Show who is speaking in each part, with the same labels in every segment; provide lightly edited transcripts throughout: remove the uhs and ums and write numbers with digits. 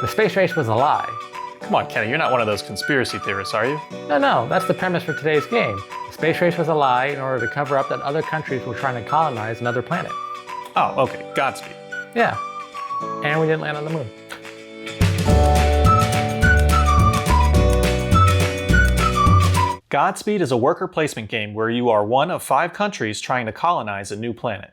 Speaker 1: The space race was a lie.
Speaker 2: Come on, Kenny, you're not one of those conspiracy theorists, are you?
Speaker 1: No, that's the premise for today's game. The space race was a lie in order to cover up that other countries were trying to colonize another planet.
Speaker 2: Oh, okay, Godspeed.
Speaker 1: Yeah, and we didn't land on the moon.
Speaker 2: Godspeed is a worker placement game where you are one of 5 countries trying to colonize a new planet.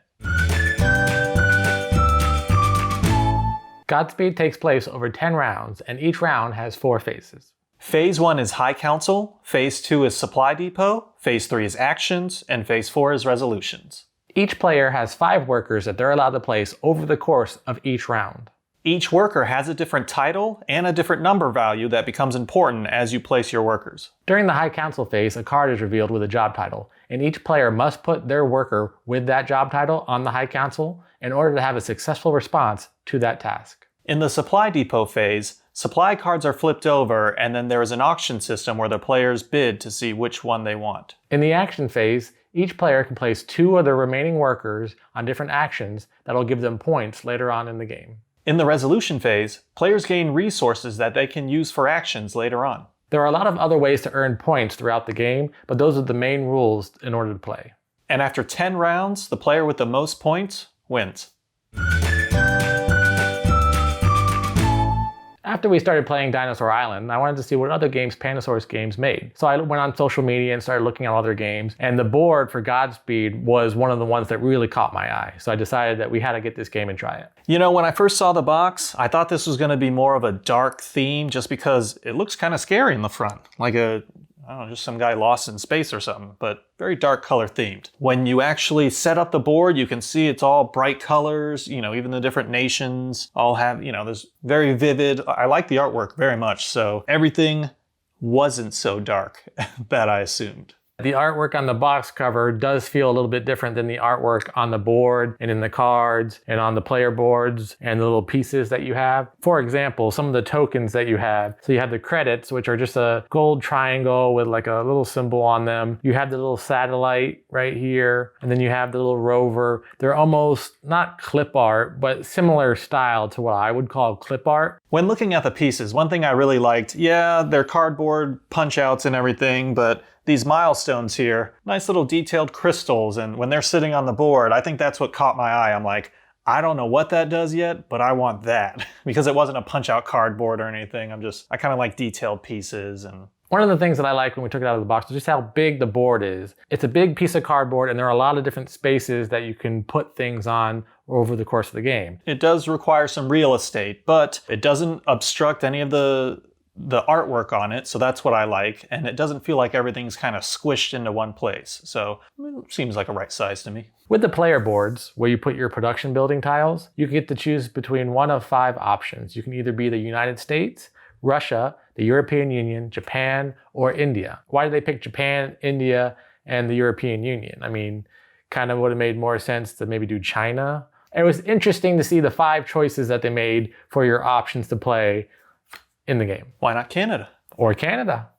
Speaker 1: Godspeed takes place over 10 rounds, and each round has 4 phases.
Speaker 2: Phase 1 is High Council, Phase 2 is Supply Depot, Phase 3 is Actions, and Phase 4 is Resolutions.
Speaker 1: Each player has 5 workers that they're allowed to place over the course of each round.
Speaker 2: Each worker has a different title and a different number value that becomes important as you place your workers.
Speaker 1: During the High Council phase, a card is revealed with a job title, and each player must put their worker with that job title on the High Council in order to have a successful response to that task.
Speaker 2: In the Supply Depot phase, supply cards are flipped over and then there is an auction system where the players bid to see which one they want.
Speaker 1: In the Action phase, each player can place 2 of their remaining workers on different actions that'll give them points later on in the game.
Speaker 2: In the Resolution phase, players gain resources that they can use for actions later on.
Speaker 1: There are a lot of other ways to earn points throughout the game, but those are the main rules in order to play.
Speaker 2: And after 10 rounds, the player with the most points wins.
Speaker 1: After we started playing Dinosaur Island, I wanted to see what other games Pandasaurus Games made. So I went on social media and started looking at other games, and the board for Godspeed was one of the ones that really caught my eye. So I decided that we had to get this game and try it.
Speaker 2: You know, when I first saw the box, I thought this was going to be more of a dark theme just because it looks kind of scary in the front. Like I don't know, just some guy lost in space or something, but very dark color themed. When you actually set up the board, you can see it's all bright colors, you know, even the different nations all have, you know, there's very vivid. I like the artwork very much, so everything wasn't so dark that I assumed.
Speaker 1: The artwork on the box cover does feel a little bit different than the artwork on the board and in the cards and on the player boards and the little pieces that you have. For example, some of the tokens that you have. So you have the credits, which are just a gold triangle with like a little symbol on them. You have the little satellite right here, and then you have the little rover. They're almost not clip art, but similar style to what I would call clip art.
Speaker 2: When looking at the pieces, one thing I really liked, yeah, they're cardboard punch outs and everything, but these milestones here, nice little detailed crystals, and when they're sitting on the board, I think that's what caught my eye. I'm like, I don't know what that does yet, but I want that. Because it wasn't a punch out cardboard or anything. I kind of like detailed pieces. And
Speaker 1: one of the things that I liked when we took it out of the box was just how big the board is. It's a big piece of cardboard, and there are a lot of different spaces that you can put things on over the course of the game.
Speaker 2: It does require some real estate, but it doesn't obstruct any of the artwork on it, so that's what I like, and it doesn't feel like everything's kind of squished into one place, so it seems like a right size to me.
Speaker 1: With the player boards, where you put your production building tiles, you get to choose between one of 5 options. You can either be the United States, Russia, the European Union, Japan, or India. Why did they pick Japan, India, and the European Union? I mean, kind of would have made more sense to maybe do China. It was interesting to see the 5 choices that they made for your options to play in the game.
Speaker 2: Why not Canada?
Speaker 1: Or Canada.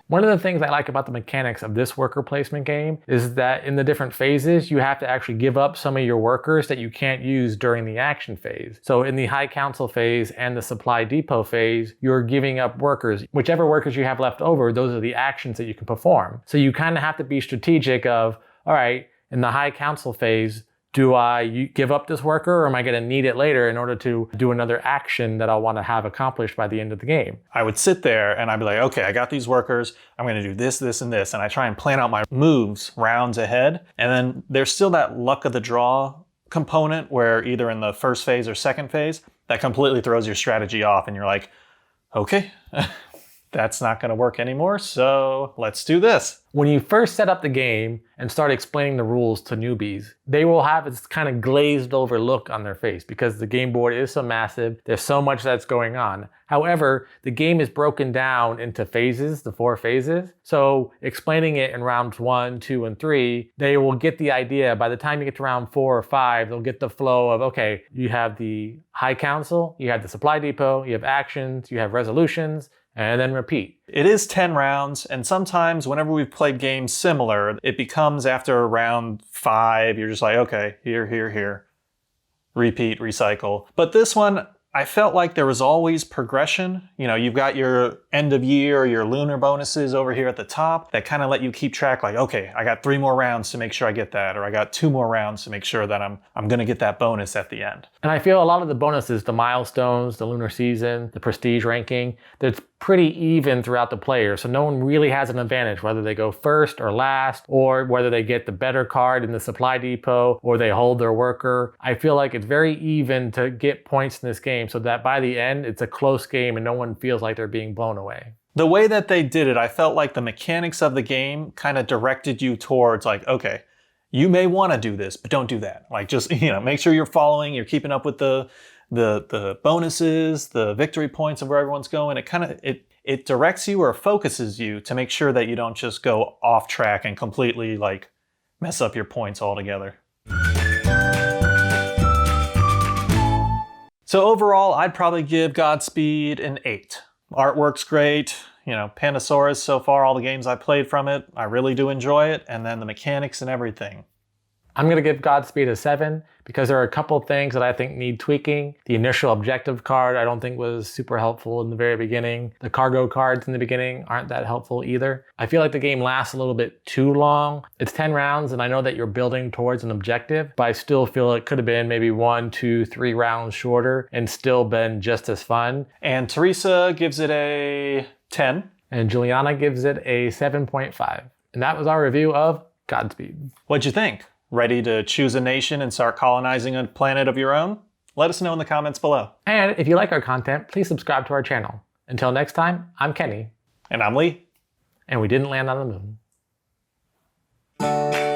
Speaker 1: One of the things I like about the mechanics of this worker placement game is that in the different phases, you have to actually give up some of your workers that you can't use during the action phase. So in the High Council phase and the Supply Depot phase, you're giving up workers. Whichever workers you have left over, those are the actions that you can perform. So you kind of have to be strategic of, all right, in the High Council phase, do I give up this worker, or am I going to need it later in order to do another action that I'll want to have accomplished by the end of the game?
Speaker 2: I would sit there and I'd be like, okay, I got these workers. I'm going to do this, this, and this. And I try and plan out my moves rounds ahead. And then there's still that luck of the draw component where either in the first phase or second phase, that completely throws your strategy off. And you're like, okay, that's not going to work anymore, so let's do this.
Speaker 1: When you first set up the game and start explaining the rules to newbies, they will have this kind of glazed over look on their face because the game board is so massive, there's so much that's going on. However, the game is broken down into phases, the 4 phases. So explaining it in rounds 1, 2, and 3, they will get the idea. By the time you get to round 4 or 5, they'll get the flow of, okay, you have the High Council, you have the Supply Depot, you have actions, you have resolutions, and then repeat.
Speaker 2: It is 10 rounds, and sometimes whenever we've played games similar, it becomes after round 5, you're just like, okay, here. repeat, recycle. But this one, I felt like there was always progression. You know, you've got your end of year, your lunar bonuses over here at the top that kind of let you keep track, like, okay, I got 3 more rounds to make sure I get that, or I got 2 more rounds to make sure that I'm gonna get that bonus at the end.
Speaker 1: And I feel a lot of the bonuses, the milestones, the lunar season, the prestige ranking, that's pretty even throughout the players. So no one really has an advantage, whether they go first or last, or whether they get the better card in the supply depot, or they hold their worker. I feel like it's very even to get points in this game so that by the end, it's a close game and no one feels like they're being blown away.
Speaker 2: The way that they did it, I felt like the mechanics of the game kind of directed you towards like, okay, you may want to do this, but don't do that. Like just, you know, make sure you're following, you're keeping up with the bonuses, the victory points of where everyone's going. It kind of, it directs you or focuses you to make sure that you don't just go off track and completely like mess up your points altogether. So overall, I'd probably give Godspeed an 8. Artwork's great. You know, Pandasaurus, so far, all the games I've played from it, I really do enjoy it. And then the mechanics and everything.
Speaker 1: I'm going to give Godspeed a 7 because there are a couple things that I think need tweaking. The initial objective card I don't think was super helpful in the very beginning. The cargo cards in the beginning aren't that helpful either. I feel like the game lasts a little bit too long. It's 10 rounds and I know that you're building towards an objective, but I still feel it could have been maybe 1, 2, 3 rounds shorter and still been just as fun.
Speaker 2: And Teresa gives it a 10.
Speaker 1: And Juliana gives it a 7.5. And that was our review of Godspeed.
Speaker 2: What'd you think? Ready to choose a nation and start colonizing a planet of your own? Let us know in the comments below.
Speaker 1: And if you like our content, please subscribe to our channel. Until next time, I'm Kenny.
Speaker 2: And I'm Lee.
Speaker 1: And we didn't land on the moon.